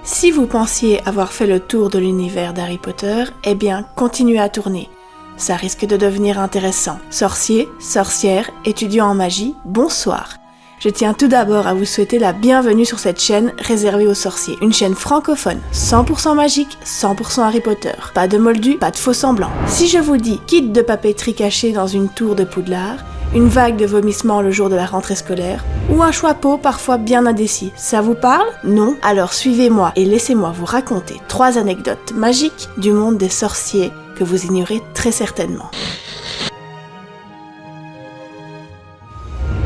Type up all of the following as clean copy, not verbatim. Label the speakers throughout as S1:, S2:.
S1: Si vous pensiez avoir fait le tour de l'univers d'Harry Potter, eh bien, continuez à tourner. Ça risque de devenir intéressant. Sorciers, sorcières, étudiants en magie, bonsoir. Je tiens tout d'abord à vous souhaiter la bienvenue sur cette chaîne réservée aux sorciers. Une chaîne francophone, 100% magique, 100% Harry Potter. Pas de moldus, pas de faux semblants. Si je vous dis kit de papeterie caché dans une tour de Poudlard, une vague de vomissements le jour de la rentrée scolaire, ou un choix-peau parfois bien indécis, ça vous parle? Non? Alors suivez-moi et laissez-moi vous raconter 3 anecdotes magiques du monde des sorciers que vous ignorez très certainement.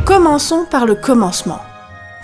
S1: Commençons par le commencement.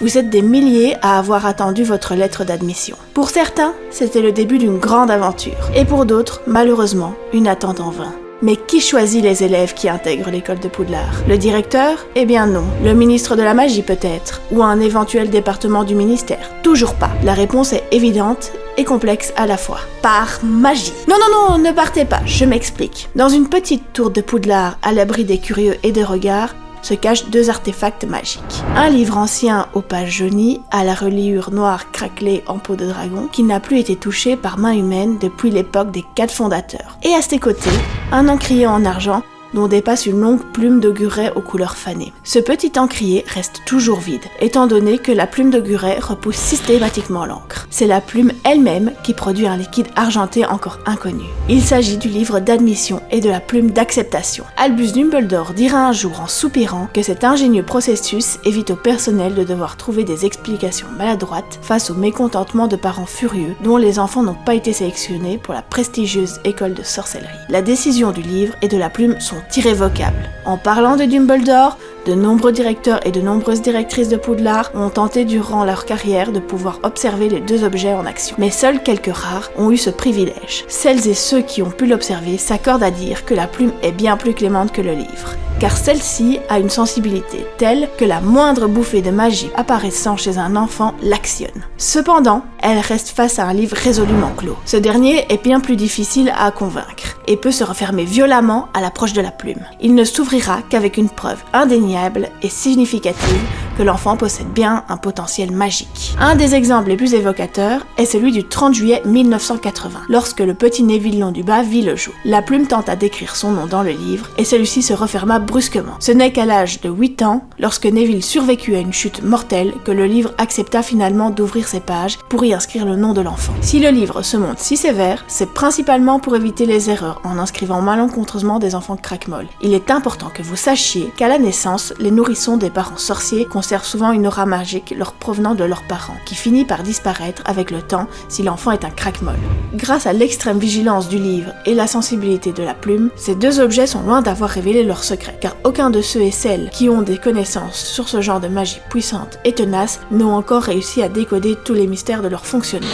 S1: Vous êtes des milliers à avoir attendu votre lettre d'admission. Pour certains, c'était le début d'une grande aventure, et pour d'autres, malheureusement, une attente en vain. Mais qui choisit les élèves qui intègrent l'école de Poudlard? Le directeur? Eh bien non. Le ministre de la magie peut-être? Ou un éventuel département du ministère? Toujours pas. La réponse est évidente et complexe à la fois. Par magie. Non, ne partez pas, je m'explique. Dans une petite tour de Poudlard, à l'abri des curieux et des regards, se cachent 2 artefacts magiques. Un livre ancien aux pages jaunies, à la reliure noire craquelée en peau de dragon, qui n'a plus été touché par main humaine depuis l'époque des 4 fondateurs. Et à ses côtés, un encrier en argent dont dépasse une longue plume d'auguret aux couleurs fanées. Ce petit encrier reste toujours vide, étant donné que la plume d'auguret repousse systématiquement l'encre. C'est la plume elle-même qui produit un liquide argenté encore inconnu. Il s'agit du livre d'admission et de la plume d'acceptation. Albus Dumbledore dira un jour en soupirant que cet ingénieux processus évite au personnel de devoir trouver des explications maladroites face au mécontentement de parents furieux dont les enfants n'ont pas été sélectionnés pour la prestigieuse école de sorcellerie. La décision du livre et de la plume sont irrévocables. En parlant de Dumbledore, de nombreux directeurs et de nombreuses directrices de Poudlard ont tenté durant leur carrière de pouvoir observer les 2 objets en action. Mais seuls quelques rares ont eu ce privilège. Celles et ceux qui ont pu l'observer s'accordent à dire que la plume est bien plus clémente que le livre. Car celle-ci a une sensibilité telle que la moindre bouffée de magie apparaissant chez un enfant l'actionne. Cependant, elle reste face à un livre résolument clos. Ce dernier est bien plus difficile à convaincre et peut se refermer violemment à l'approche de la plume. Il ne s'ouvrira qu'avec une preuve indéniable et significative que l'enfant possède bien un potentiel magique. Un des exemples les plus évocateurs est celui du 30 juillet 1980, lorsque le petit Neville Londubat vit le jour. La plume tenta d'écrire son nom dans le livre et celui-ci se referma brusquement. Ce n'est qu'à l'âge de 8 ans, lorsque Neville survécut à une chute mortelle, que le livre accepta finalement d'ouvrir ses pages pour y inscrire le nom de l'enfant. Si le livre se montre si sévère, c'est principalement pour éviter les erreurs en inscrivant malencontreusement des enfants craquemolles. Il est important que vous sachiez qu'à la naissance, les nourrissons des parents sorciers conservent souvent une aura magique leur provenant de leurs parents, qui finit par disparaître avec le temps si l'enfant est un craquemolle. Grâce à l'extrême vigilance du livre et la sensibilité de la plume, ces 2 objets sont loin d'avoir révélé leur secret, car aucun de ceux et celles qui ont des connaissances sur ce genre de magie puissante et tenace n'ont encore réussi à décoder tous les mystères de leur fonctionnement.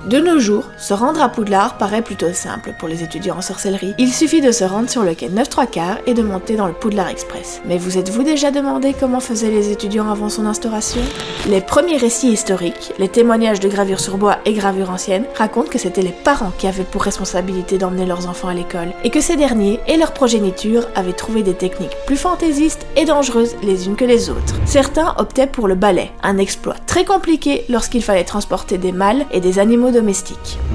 S1: De nos jours, se rendre à Poudlard paraît plutôt simple pour les étudiants en sorcellerie. Il suffit de se rendre sur le quai 9-3/4 et de monter dans le Poudlard Express. Mais vous êtes-vous déjà demandé comment faisaient les étudiants avant son instauration? Les premiers récits historiques, les témoignages de gravures sur bois et gravures anciennes, racontent que c'était les parents qui avaient pour responsabilité d'emmener leurs enfants à l'école, et que ces derniers et leur progéniture avaient trouvé des techniques plus fantaisistes et dangereuses les unes que les autres. Certains optaient pour le balai, un exploit très compliqué lorsqu'il fallait transporter des mâles et des animaux domestiques.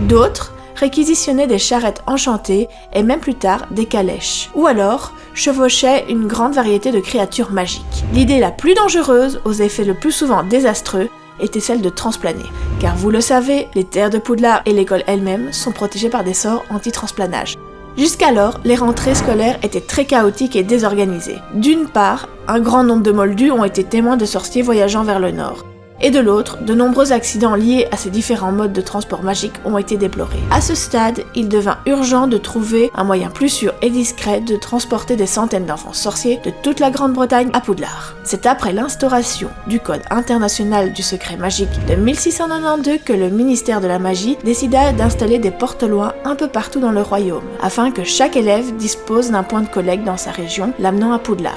S1: D'autres réquisitionnaient des charrettes enchantées et même plus tard des calèches. Ou alors chevauchaient une grande variété de créatures magiques. L'idée la plus dangereuse, aux effets le plus souvent désastreux, était celle de transplaner. Car vous le savez, les terres de Poudlard et l'école elle-même sont protégées par des sorts anti-transplanage. Jusqu'alors, les rentrées scolaires étaient très chaotiques et désorganisées. D'une part, un grand nombre de moldus ont été témoins de sorciers voyageant vers le nord. Et de l'autre, de nombreux accidents liés à ces différents modes de transport magique ont été déplorés. À ce stade, il devint urgent de trouver un moyen plus sûr et discret de transporter des centaines d'enfants sorciers de toute la Grande-Bretagne à Poudlard. C'est après l'instauration du Code international du secret magique de 1692 que le ministère de la magie décida d'installer des porte-loins un peu partout dans le royaume, afin que chaque élève dispose d'un point de collecte dans sa région, l'amenant à Poudlard.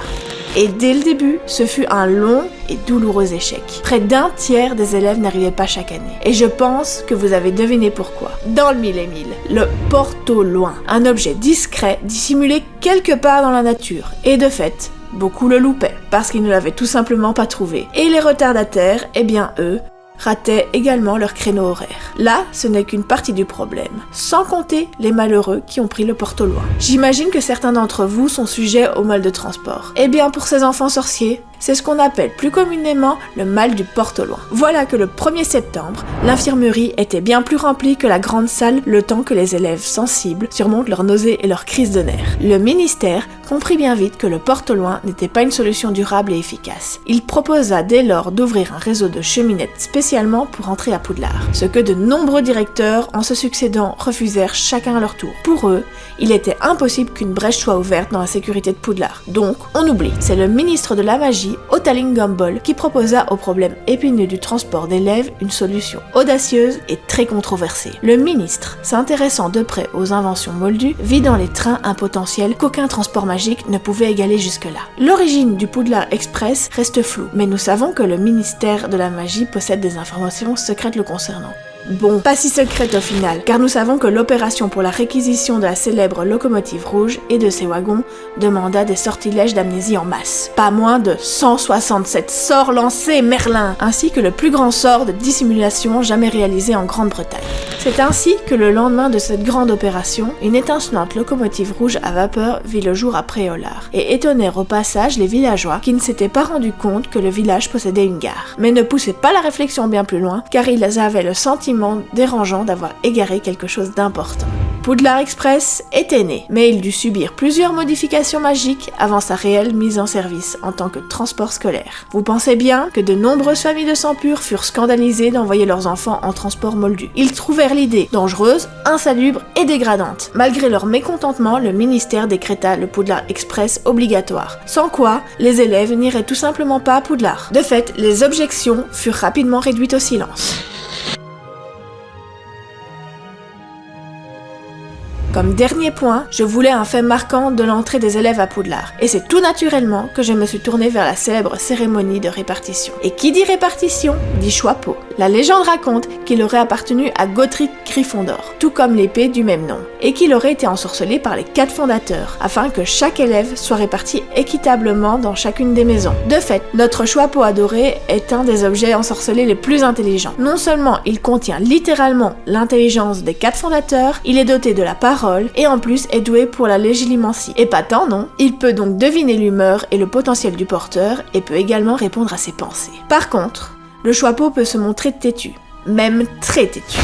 S1: Et dès le début, ce fut un long et douloureux échec. Près d'1 tiers des élèves n'arrivaient pas chaque année. Et je pense que vous avez deviné pourquoi. Dans le mille et mille, le porte-loin, un objet discret dissimulé quelque part dans la nature. Et de fait, beaucoup le loupaient, parce qu'ils ne l'avaient tout simplement pas trouvé. Et les retardataires, eh bien eux, rataient également leur créneau horaire. Là, ce n'est qu'une partie du problème, sans compter les malheureux qui ont pris le porte au loin. J'imagine que certains d'entre vous sont sujets au mal de transport. Eh bien, pour ces enfants sorciers, c'est ce qu'on appelle plus communément le mal du porte au loin. Voilà que le 1er septembre, l'infirmerie était bien plus remplie que la grande salle le temps que les élèves sensibles surmontent leurs nausées et leurs crises de nerfs. Le ministère comprit bien vite que le porte au loin n'était pas une solution durable et efficace. Il proposa dès lors d'ouvrir un réseau de cheminettes spécialement pour entrer à Poudlard, ce que de nombreux directeurs en se succédant refusèrent chacun à leur tour. Pour eux, il était impossible qu'une brèche soit ouverte dans la sécurité de Poudlard. Donc, on oublie. C'est le ministre de la Magie, Otaling Gumball, qui proposa au problème épineux du transport d'élèves une solution audacieuse et très controversée. Le ministre, s'intéressant de près aux inventions moldues, vit dans les trains un potentiel qu'aucun transport magique ne pouvait égaler jusque-là. L'origine du Poudlard Express reste floue, mais nous savons que le ministère de la Magie possède des informations secrètes le concernant. Bon, pas si secrète au final, car nous savons que l'opération pour la réquisition de la célèbre locomotive rouge et de ses wagons demanda des sortilèges d'amnésie en masse. Pas moins de 167 sorts lancés, Merlin, ainsi que le plus grand sort de dissimulation jamais réalisé en Grande-Bretagne. C'est ainsi que le lendemain de cette grande opération, une étincelante locomotive rouge à vapeur vit le jour à Préolard, et étonnèrent au passage les villageois qui ne s'étaient pas rendus compte que le village possédait une gare. Mais ne poussez pas la réflexion bien plus loin, car ils avaient le sentiment dérangeant d'avoir égaré quelque chose d'important. Poudlard Express était né, mais il dut subir plusieurs modifications magiques avant sa réelle mise en service en tant que transport scolaire. Vous pensez bien que de nombreuses familles de sang pur furent scandalisées d'envoyer leurs enfants en transport moldu. Ils trouvèrent l'idée dangereuse, insalubre et dégradante. Malgré leur mécontentement, le ministère décréta le Poudlard Express obligatoire, sans quoi les élèves n'iraient tout simplement pas à Poudlard. De fait, les objections furent rapidement réduites au silence. Comme dernier point, je voulais un fait marquant de l'entrée des élèves à Poudlard. Et c'est tout naturellement que je me suis tournée vers la célèbre cérémonie de répartition. Et qui dit répartition, dit choix-peau. La légende raconte qu'il aurait appartenu à Godric Gryffondor, tout comme l'épée du même nom, et qu'il aurait été ensorcelé par les 4 fondateurs, afin que chaque élève soit réparti équitablement dans chacune des maisons. De fait, notre choix-peau adoré est un des objets ensorcelés les plus intelligents. Non seulement il contient littéralement l'intelligence des 4 fondateurs, il est doté de la parole, et en plus est doué pour la légilimancie. Et pas tant non, il peut donc deviner l'humeur et le potentiel du porteur et peut également répondre à ses pensées. Par contre, le choix-peau peut se montrer têtu, même très têtu.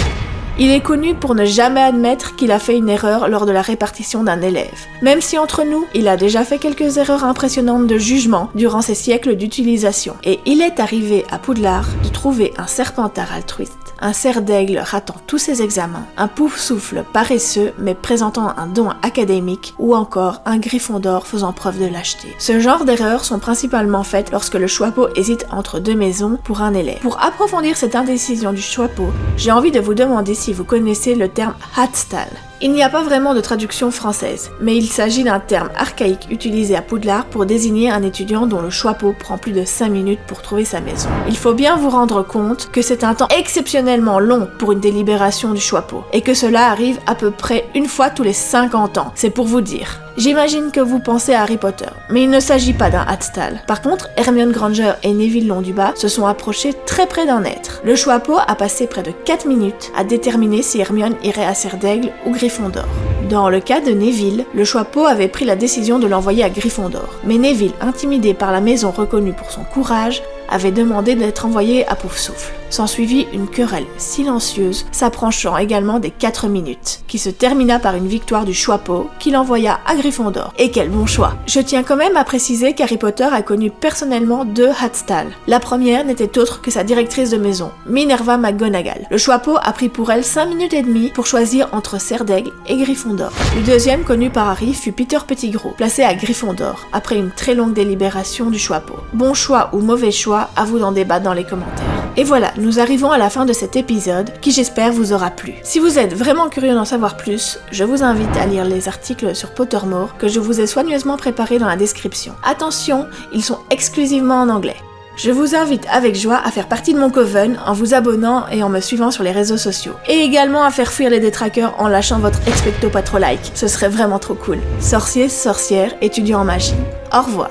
S1: Il est connu pour ne jamais admettre qu'il a fait une erreur lors de la répartition d'un élève. Même si entre nous, il a déjà fait quelques erreurs impressionnantes de jugement durant ses siècles d'utilisation. Et il est arrivé à Poudlard de trouver un serpentard altruiste, un cerf d'aigle ratant tous ses examens, un pouf-souffle paresseux mais présentant un don académique ou encore un Gryffondor faisant preuve de lâcheté. Ce genre d'erreurs sont principalement faites lorsque le choix-peau hésite entre 2 maisons pour un élève. Pour approfondir cette indécision du choix-peau, j'ai envie de vous demander si vous connaissez le terme Hatstall. Il n'y a pas vraiment de traduction française, mais il s'agit d'un terme archaïque utilisé à Poudlard pour désigner un étudiant dont le choix-peau prend plus de 5 minutes pour trouver sa maison. Il faut bien vous rendre compte que c'est un temps exceptionnellement long pour une délibération du choix-peau, et que cela arrive à peu près une fois tous les 50 ans, c'est pour vous dire. J'imagine que vous pensez à Harry Potter, mais il ne s'agit pas d'un Hatstall. Par contre, Hermione Granger et Neville Londubat se sont approchés très près d'en être. Le choix-peau a passé près de 4 minutes à déterminer si Hermione irait à Cerf d'Aigle ou Gryffondor. Dans le cas de Neville, le choix-peau avait pris la décision de l'envoyer à Gryffondor. Mais Neville, intimidé par la maison reconnue pour son courage, avait demandé d'être envoyé à Poufsouffle. S'ensuivit une querelle silencieuse, s'approchant également des 4 minutes, qui se termina par une victoire du choix-peau qui l'envoya à Gryffondor. Et quel bon choix! Je tiens quand même à préciser qu'Harry Potter a connu personnellement 2 Hatstall. La première n'était autre que sa directrice de maison, Minerva McGonagall. Le choix-peau a pris pour elle 5 minutes et demie pour choisir entre Cerf d'Aigle et Gryffondor. Le deuxième connu par Harry fut Peter Pettigrew, placé à Gryffondor, après une très longue délibération du choix-peau. Bon choix ou mauvais choix, à vous d'en débattre dans les commentaires. Et voilà, nous arrivons à la fin de cet épisode, qui j'espère vous aura plu. Si vous êtes vraiment curieux d'en savoir plus, je vous invite à lire les articles sur Pottermore que je vous ai soigneusement préparés dans la description. Attention, ils sont exclusivement en anglais. Je vous invite avec joie à faire partie de mon coven en vous abonnant et en me suivant sur les réseaux sociaux. Et également à faire fuir les détraqueurs en lâchant votre expecto patro like, ce serait vraiment trop cool. Sorciers, sorcières, étudiants en magie, au revoir.